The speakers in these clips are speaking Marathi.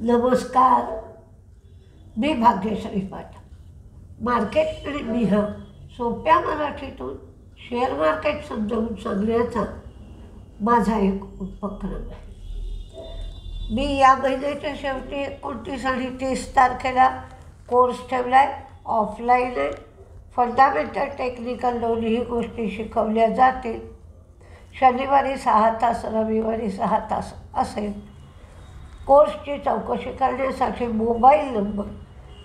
नमस्कार, मी भाग्यश्री पाठक. मार्केट आणि मी हा सोप्या मराठीतून शेअर मार्केट समजावून सांगण्याचा माझा एक उपक्रम आहे. मी या महिन्याच्या शेवटी 29 आणि 30 तारखेला कोर्स ठेवला आहे. ऑफलाईन आहे. फंडामेंटल टेक्निकल दोन्ही गोष्टी शिकवल्या जातील. शनिवारी 6 तास, रविवारी 6 तास असेल. कोर्सची चौकशी करण्यासाठी मोबाईल नंबर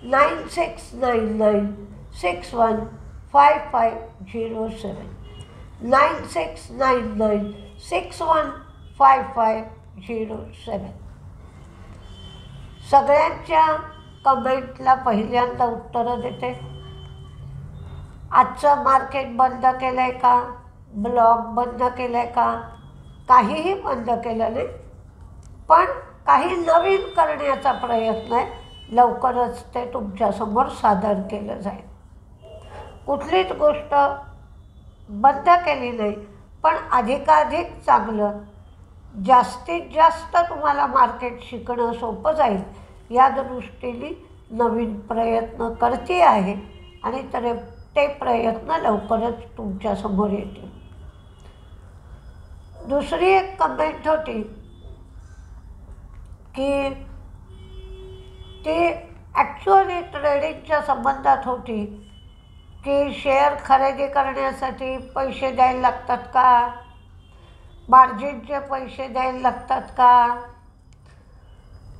9699615507 9699615507. सगळ्यांच्या कमेंटला पहिल्यांदा उत्तरं देते. आजचं मार्केट बंद केलं आहे का, ब्लॉग बंद केलं आहे का, काहीही बंद केलं नाही, पण काही नवीन करण्याचा प्रयत्न आहे. लवकरच ते तुमच्यासमोर सादर केलं जाईल. कुठलीच गोष्ट बंद केली नाही, पण अधिकाधिक चांगलं, जास्तीत जास्त तुम्हाला मार्केट शिकणं सोपं जाईल या दृष्टीने नवीन प्रयत्न करते आहे आणि ते प्रयत्न लवकरच तुमच्यासमोर येतील. दुसरी एक कमेंट होती की ती ॲक्च्युअली ट्रेडिंगच्या संबंधात होती की शेअर खरेदी करण्यासाठी पैसे द्यायला लागतात का, मार्जिनचे पैसे द्यायला लागतात का,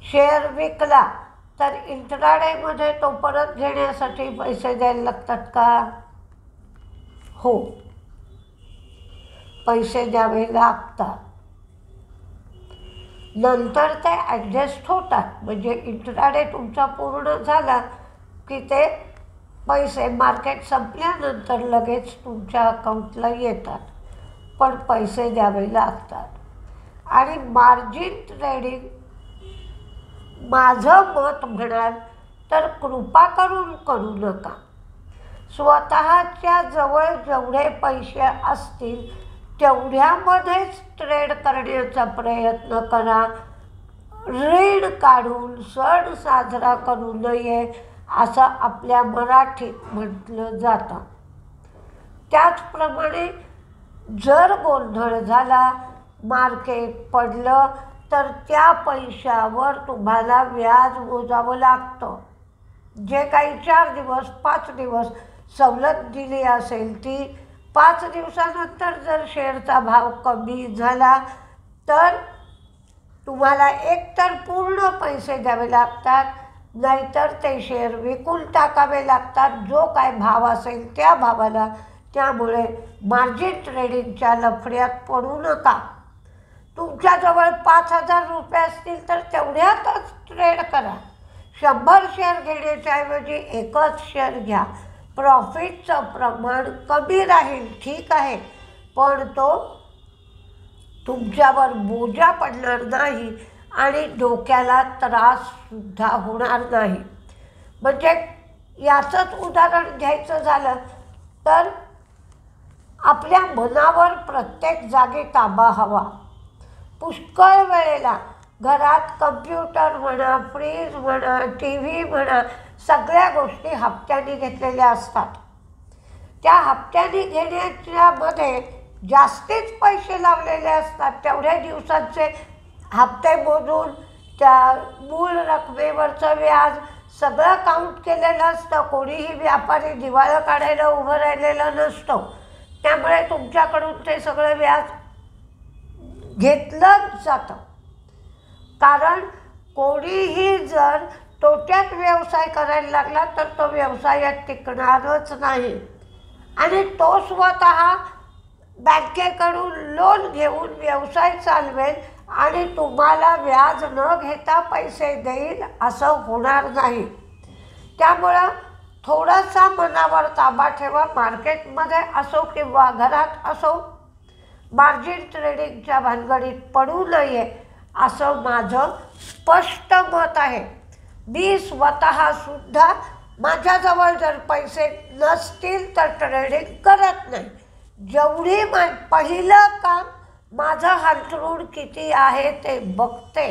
शेअर विकला तर इंट्राडेमध्ये तो परत घेण्यासाठी पैसे द्यायला लागतात का. हो, पैसे द्यावे लागतात. नंतर ते ॲडजस्ट होतात. म्हणजे इंट्राडे तुमचा पूर्ण झाला की ते पैसे मार्केट संपल्यानंतर लगेच तुमच्या अकाउंटला येतात, पण पैसे द्यावे लागतात. आणि मार्जिन ट्रेडिंग, माझं मत म्हणाल तर कृपा करून करू नका. स्वतःच्या जवळ जेवढे पैसे असतील तेवढ्यामध्येच ट्रेड करण्याचा प्रयत्न करा. ऋण काढून सण साजरा करू नये असं आपल्या मराठीत म्हटलं जातं. त्याचप्रमाणे जर गोंधळ झाला, मार्केट पडलं, तर त्या पैशावर तुम्हाला व्याज मोजावं लागतं. जे काही 4 दिवस 5 दिवस सवलत दिली असेल ती 5 दिवसानंतर जर शेअरचा भाव कमी झाला तर तुम्हाला एकतर पूर्ण पैसे द्यावे लागतात, नाहीतर ते शेअर विकून टाकावे लागतात जो काय भाव असेल त्या भावाला. त्यामुळे मार्जिन ट्रेडिंगच्या लफड्यात पडू नका. तुमच्याजवळ 5,000 रुपये असतील तर तेवढ्यातच ट्रेड करा. 100 शेअर घेण्याच्या ऐवजी एकच शेअर घ्या. प्रॉफिटचं प्रमाण कमी राहील, ठीक आहे, पण तो तुमच्यावर बोजा पडणार नाही आणि डोक्याला त्राससुद्धा होणार नाही. म्हणजे याचंच उदाहरण घ्यायचं झालं तर आपल्या मनावर प्रत्येक जागी ताबा हवा. पुष्कळ वेळेला घरात कम्प्युटर म्हणा, फ्रीज म्हणा, टी व्ही म्हणा, सगळ्या गोष्टी हप्त्याने घेतलेल्या असतात. त्या हप्त्याने घेण्याच्यामध्ये जास्तीच पैसे लावलेले असतात. तेवढ्या दिवसांचे हप्ते मोजून त्या मूळ रकमेवरचं व्याज सगळं काउंट केलेलं असतं. कोणीही व्यापारी दिवाळं काढायला उभं राहिलेलं नसतं. त्यामुळे तुमच्याकडून ते सगळं व्याज घेतलंच जातं. कारण कोणीही जर तोट्यात व्यवसाय करायला लागला तर तो व्यवसायात टिकणारच नाही. आणि तो स्वतः बँकेकडून लोन घेऊन व्यवसाय चालवेल आणि तुम्हाला व्याज न घेता पैसे देईल असं होणार नाही. त्यामुळं थोडासा मनावर ताबा ठेवा. मार्केटमध्ये असो किंवा घरात असो, मार्जिन ट्रेडिंगच्या भानगडीत पडू नये असं माझं स्पष्ट मत आहे. मी स्वतःसुद्धा माझ्याजवळ जर पैसे नसतील तर ट्रेडिंग करत नाही. जेवढी पहिलं काम माझं हातरून किती आहे ते बघते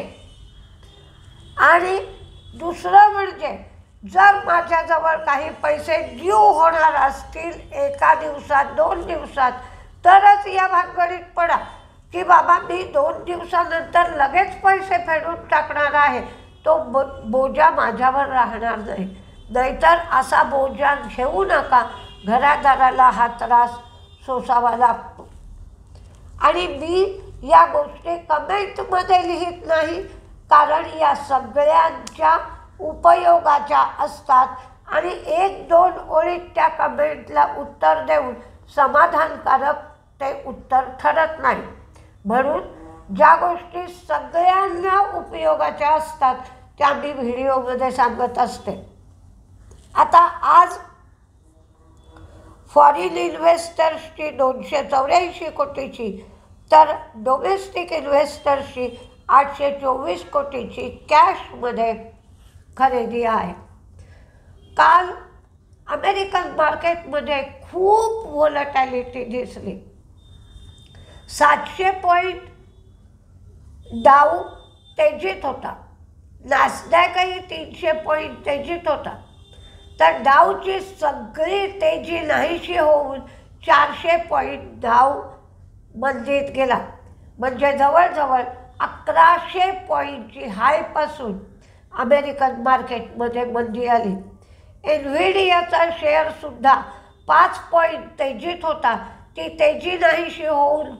आणि दुसरं म्हणजे जर माझ्याजवळ काही पैसे ड्यू होणार असतील 1 दिवसात 2 दिवसात तरच या भानगडीत पडा की बाबा मी 2 दिवसानंतर लगेच पैसे फेडून टाकणार आहे, तो बोजा माझ्यावर राहणार नाही. नाहीतर असा बोजा घेऊ नका, घरादाराला हा त्रास सोसावा लागतो. आणि मी या गोष्टी कमेंटमध्ये लिहित नाही, कारण या सगळ्यांच्या उपयोगाच्या असतात आणि 1-2 ओळीत त्या कमेंटला उत्तर देऊन समाधानकारक ते उत्तर ठरत नाही. म्हणून ज्या गोष्टी सगळ्यांना उपयोगाच्या असतात त्या मी व्हिडिओमध्ये सांगत असते. आता आज फॉरेन इन्व्हेस्टर्सची 284 कोटीची तर डोमेस्टिक इन्व्हेस्टर्सची 824 कोटीची कॅशमध्ये खरेदी आहे. काल अमेरिकन मार्केटमध्ये खूप व्होलॅटिलिटी दिसली. 700 पॉईंट डाऊ तेजीत होता, नॅसडॅकही 300 पॉईंट तेजीत होता. तर डाऊची सगळी तेजी नाहीशी होऊन 400 पॉईंट डाऊ मंदीत गेला. म्हणजे जवळजवळ 1100 पॉईंटची हायपासून अमेरिकन मार्केटमध्ये मंदी आली. एनव्हिडियाचा शेअरसुद्धा 5 पॉईंट तेजीत होता, ती तेजी नाहीशी होऊन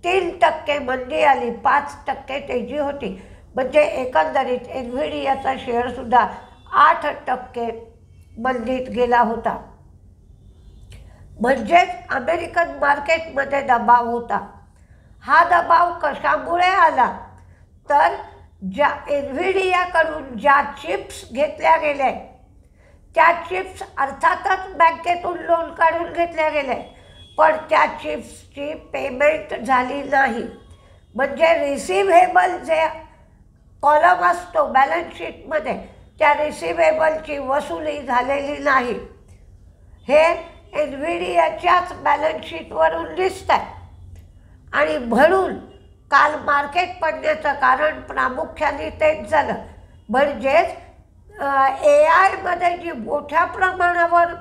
3% मंदी आली, 5% तेजी होती. म्हणजे एकंदरीत एनव्हिडियाचा शेअरसुद्धा 8% मंदीत गेला होता. म्हणजेच अमेरिकन मार्केटमध्ये दबाव होता. हा दबाव कशामुळे आला तर ज्या एनव्हिडियाकडून ज्या चिप्स घेतल्या गेल्या त्या चिप्स अर्थातच बँकेतून लोन काढून घेतल्या गेल्या, पण त्या चिप्सची पेमेंट झाली नाही. म्हणजे रिसिव्हेबल जे कॉलम असतो बॅलन्स शीटमध्ये त्या रिसिव्हेबलची वसुली झालेली नाही. हे एनव्हिडियाच्याच बॅलन्स शीटवरून दिसत आहे. आणि म्हणून काल मार्केट पडण्याचं कारण प्रामुख्याने तेच झालं. म्हणजेच AI जी मोठ्या प्रमाणावर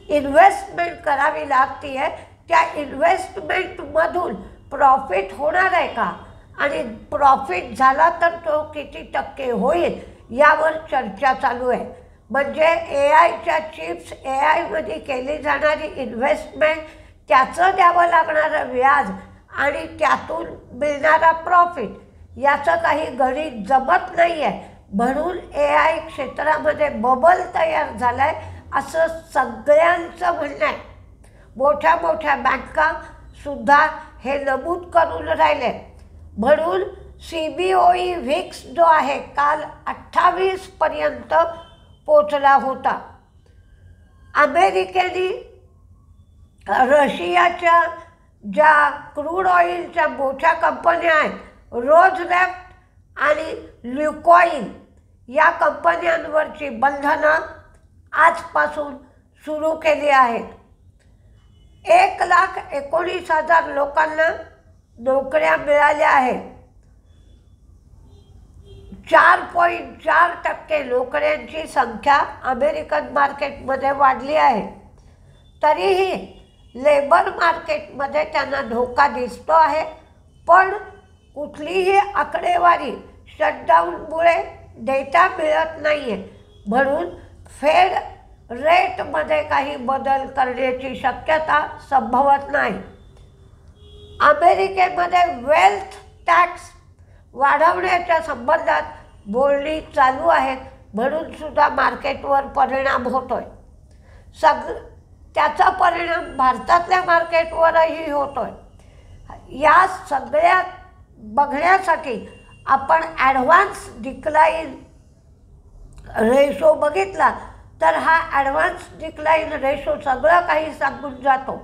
इन्व्हेस्टमेंट करावी लागते आहे त्या इन्व्हेस्टमेंटमधून प्रॉफिट होणार आहे का, आणि प्रॉफिट झाला तर तो किती टक्के होईल यावर चर्चा चालू आहे. म्हणजे AIच्या चिप्स, AIमध्ये केली जाणारी इन्व्हेस्टमेंट, त्याचं द्यावं लागणारं व्याज आणि त्यातून मिळणारा प्रॉफिट याचं काही गणित जमत नाही आहे. म्हणून AI क्षेत्रामध्ये बबल तयार झाला आहे असं सगळ्यांचं म्हणणं आहे. मोठ्या मोठ्या बँकासुद्धा हे नमूद करून राहिले. म्हणून CBOE व्हिक्स जो आहे काल 28 पर्यंत पोचला होता. अमेरिकेने रशियाच्या ज्या क्रूड ऑइलच्या मोठ्या कंपन्या आहेत, रोजनेफ्ट आणि ल्युकॉईल, या कंपन्यांवरची बंधनं आजपासून सुरू केली आहेत. 1,19,000 लोकांना नोकऱ्या मिळाल्या आहेत. 4.4% नोकऱ्यांची संख्या अमेरिकन मार्केटमध्ये वाढली आहे. तरीही लेबर मार्केटमध्ये त्यांना धोका दिसतो आहे. पण कुठलीही आकडेवारी शटडाऊनमुळे डेटा मिळत नाही आहे. म्हणून फेड रेटमध्ये काही बदल करण्याची शक्यता संभवत नाही. अमेरिकेमध्ये वेल्थ टॅक्स वाढवण्याच्या संबंधात बोलणी चालू आहेत. म्हणून सुद्धा मार्केटवर परिणाम होतो आहे. त्याचा परिणाम भारतातल्या मार्केटवरही होतो आहे. या सगळ्या बघण्यासाठी आपण ॲडव्हान्स डिक्लाइन रेशो बघितला तर हा ॲडव्हान्स डिक्लाइन रेशो सगळं काही सांगून जातो.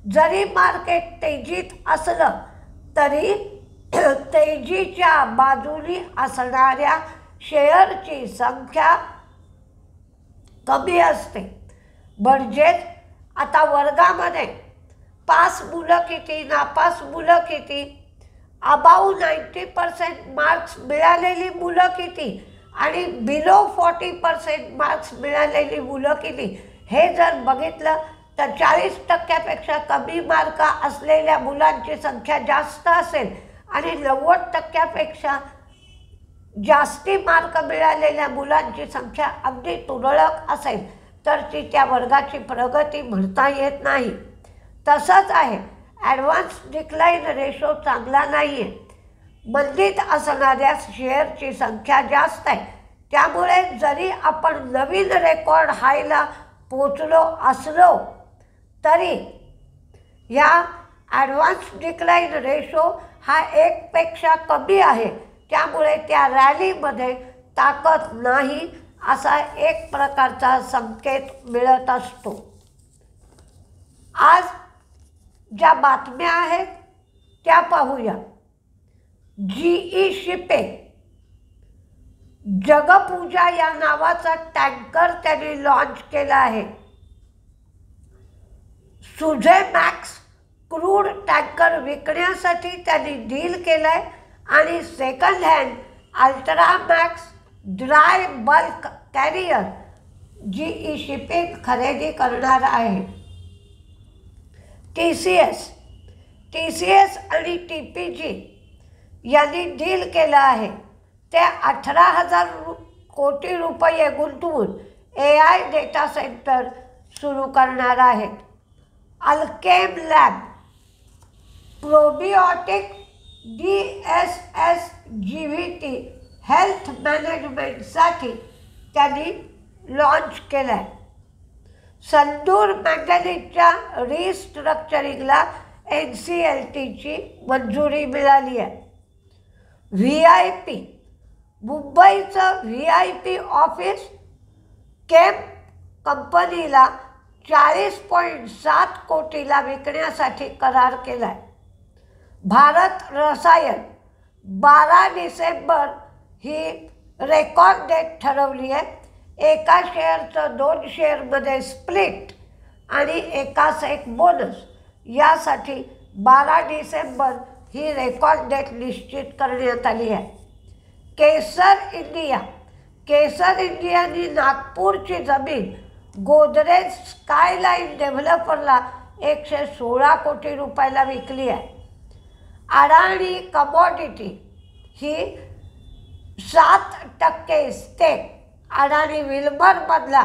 जरी मार्केट तेजीत असलं तरी तेजीच्या बाजूनी असणाऱ्या शेअरची संख्या कमी असते. म्हणजेच आता वर्गामध्ये पास मुलं किती, नापास मुलं किती अबाऊ 90% मार्क्स मिळालेली मुलं किती आणि बिलो 40% मार्क्स मिळालेली मुलं किती हे जर बघितलं तर 40% कमी मार्क असलेल्या मुलांची संख्या जास्त असेल आणि 90% जास्ती मार्क मिळालेल्या मुलांची संख्या अगदी तुरळक असेल तर ती त्या वर्गाची प्रगती म्हणता येत नाही. तसंच आहे, ॲडव्हान्स डिक्लाइन रेशो चांगला नाही आहे. मंदीत असणाऱ्या शेअरची संख्या जास्त आहे, त्यामुळे जरी आपण नवीन रेकॉर्ड हायला पोचलो असलो तरी ह्या ॲडव्हान्स डिक्लाइन रेशो हा 1पेक्षा कमी आहे, त्यामुळे त्या रॅलीमध्ये ताकद नाही असा एक प्रकारचा संकेत मिळत असतो. आज ज्या बातम्या आहेत त्या पाहूया. GE शिपिंग जगपूजा या नावाचा टँकर त्यांनी लॉन्च केला आहे. सुझेमॅक्स क्रूड टँकर विकण्यासाठी त्यांनी डील केलं आहे आणि second hand ultramax dry bulk carrier GE shipping खरेदी करणार आहे. TCS आणि TPG यांनी डील केलं आहे. ते 18,000 कोटी रुपये गुंतवून AI डेटा सेंटर सुरू करणार आहेत. अल्केम लॅब प्रोबिओटिक DSSGVT हेल्थ मॅनेजमेंटसाठी त्यांनी लॉन्च केलं आहे. संदूर मॅंगनीजच्या रिस्ट्रक्चरिंगला NCLTची मंजुरी मिळाली आहे. VIP मुंबईचं VIP ऑफिस केम कंपनीला 40.7 कोटीला विकण्यासाठी करार केला आहे. भारत रसायन 12 डिसेंबर ही रेकॉर्ड डेट ठरवली आहे. एका शेअरचं 2 शेअरमध्ये स्प्लिट आणि एकास एक बोनस यासाठी 12 डिसेंबर ही रेकॉर्ड डेट निश्चित करण्यात आली आहे. केसर इंडियानी नागपूरची जमीन गोदरेज स्कायलाईन डेव्हलपरला 116 कोटी रुपयाला विकली आहे. अडाणी कमॉडिटी ही 7% स्टेक अडाणी विल्मरमधला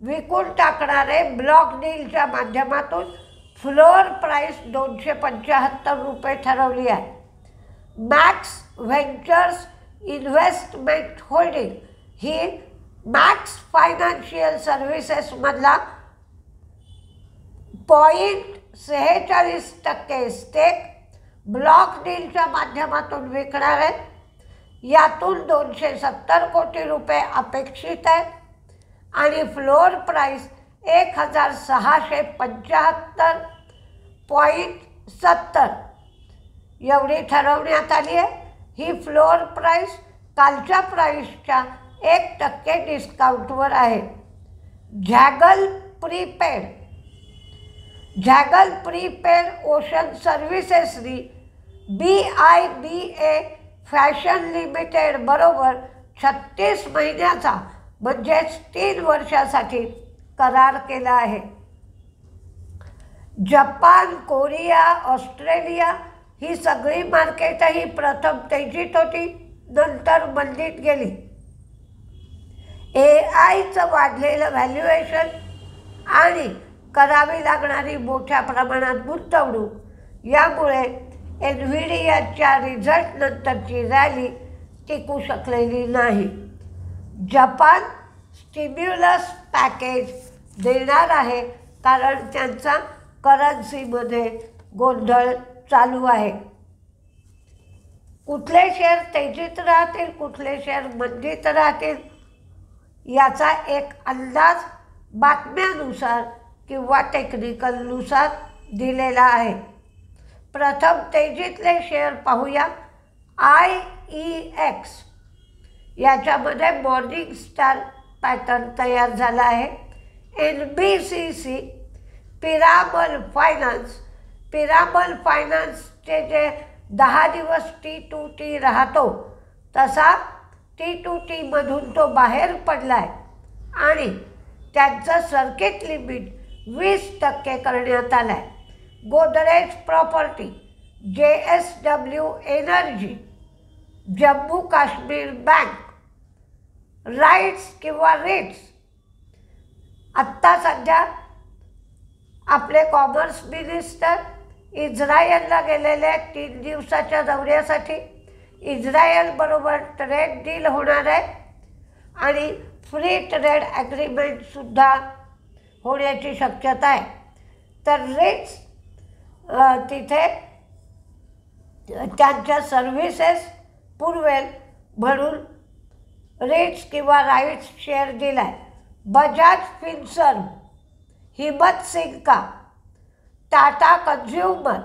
विकून टाकणारे ब्लॉक डीलच्या माध्यमातून फ्लोअर प्राईस 275 रुपये ठरवली आहे. मॅक्स व्हेंचर्स इन्व्हेस्टमेंट होल्डिंग ही मॅक्स फायनान्शियल सर्व्हिसेसमधला 0.46% स्टेक ब्लॉक डीलच्या माध्यमातून विकणार आहेत. यातून 270 कोटी रुपये अपेक्षित आहेत आणि फ्लोअर प्राईस 1,675.70 एवढी ठरवण्यात आली आहे. ही फ्लोअर प्राईस कालच्या प्राईसच्या 1% डिस्काउंटवर आहे. झॅगल प्रीपेड ओशन सर्व्हिसेसनी BIBA फॅशन लिमिटेड बरोबर 36 महिन्याचा म्हणजेच 3 वर्षासाठी करार केला आहे. जपान, कोरिया, ऑस्ट्रेलिया ही सगळी मार्केटही प्रथम तेजीत होती, नंतर मंदीत गेली. AIचं वाढलेलं व्हॅल्युएशन आणि करावी लागणारी मोठ्या प्रमाणात गुंतवणूक यामुळे NVIDIAच्या रिझल्टनंतरची रॅली टिकू शकलेली नाही. जपान स्टिम्युलस पॅकेज देणार आहे कारण त्यांचा करन्सीमध्ये गोंधळ चालू आहे. कुठले शेअर तेजीत राहतील, कुठले शेअर मंदीत राहतील याचा एक अंदाज बातम्यानुसार किंवा टेक्निकलनुसार दिलेला आहे. प्रथम तेजीतले शेअर पाहूया. IEX याच्यामध्ये मॉर्निंग स्टार पॅटर्न तयार झाला आहे. NBCC पिरामल फायनान्सचे जे 10 दिवस T2T राहतो तसा T2Tमधून तो बाहेर पडला आहे आणि त्यांचं सर्किट लिमिट 20% करण्यात आलं आहे. Godrej property, JSW energy, Jammu Kashmir bank, rights किंवा रेट्स. आत्ता सध्या आपले कॉमर्स मिनिस्टर इस्रायलला गेलेले 3 दिवसाच्या दौऱ्यासाठी. इस्रायलबरोबर ट्रेड डील होणार आहे आणि फ्री ट्रेड ॲग्रीमेंटसुद्धा होण्याची शक्यता आहे. तर रेट्स तिथे त्यांच्या सर्व्हिसेस पुरवेल म्हणून रेट्स किंवा राईट्स शेअर दिला आहे. Bajaj Finserv, Himmat Singka, Tata consumer,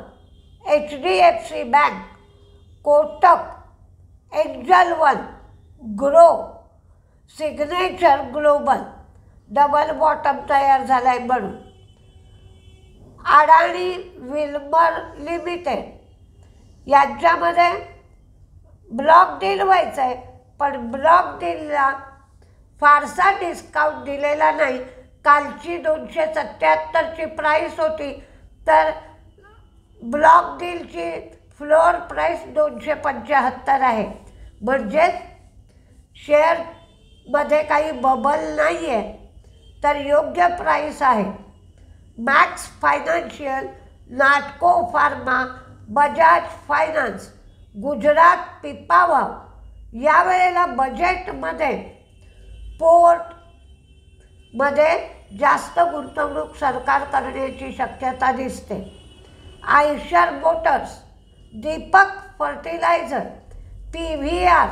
HDFC bank, Kotak, Angel One, Groww, Signature Global double bottom तयार झाला आहे म्हणून. अडाणी विल्मर लिमिटेड यांच्यामध्ये ब्लॉक डील व्हायचं आहे, पण ब्लॉक डीलला फारसा डिस्काउंट दिलेला नाही. कालची 277ची प्राईस होती तर ब्लॉक डीलची फ्लोअर प्राईस 275 आहे. म्हणजेच शेअरमध्ये काही बबल नाही आहे तर योग्य प्राईस आहे. Max Financial, Natco pharma, Bajaj finance, Gujarat Pipavav यावेळेला बजेटमध्ये पोर्टमध्ये जास्त गुंतवणूक सरकार करण्याची शक्यता दिसते. Eicher motors, Deepak fertiliser, PVR,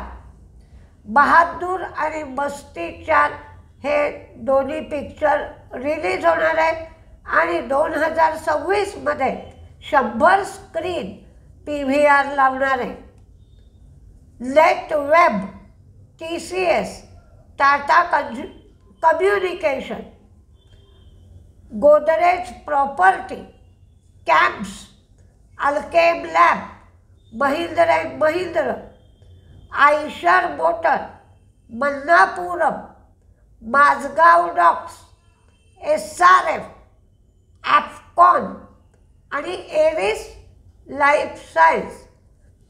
Bahadur आणि मस्ती 4 हे दोन्ही पिक्चर रिलीज होणार आहेत आणि 2026मध्ये 100 स्क्रीन PVR लावणार आहे. लेट वेब, TCS, Tata communication, Godrej property, कॅम्प्स, Alkem lab, Mahindra and Mahindra, Eicher motor, Manappuram, Mazagon docks, SRF, Afcons आणि एरिस लाईफ सायन्स.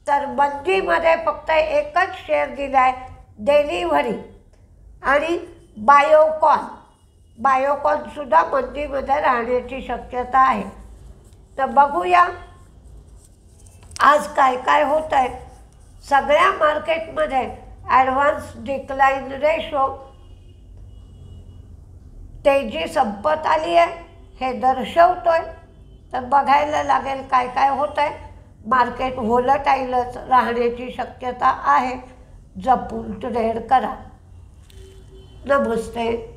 तर मंदीमध्ये फक्त एकच शेअर दिला आहे, डेलिव्हरी आणि बायोकॉनसुद्धा मंदीमध्ये राहण्याची शक्यता आहे. तर बघूया आज काय काय होतं आहे. सगळ्या मार्केटमध्ये ॲडव्हान्स डिक्लाइन रेशो तेजी संपत आली आहे हे दर्शवतोय. तर बघायला लागेल काय काय होतं आहे. मार्केट व्होलटाईलच राहण्याची शक्यता आहे. जपून ट्रेड करा. नमस्ते.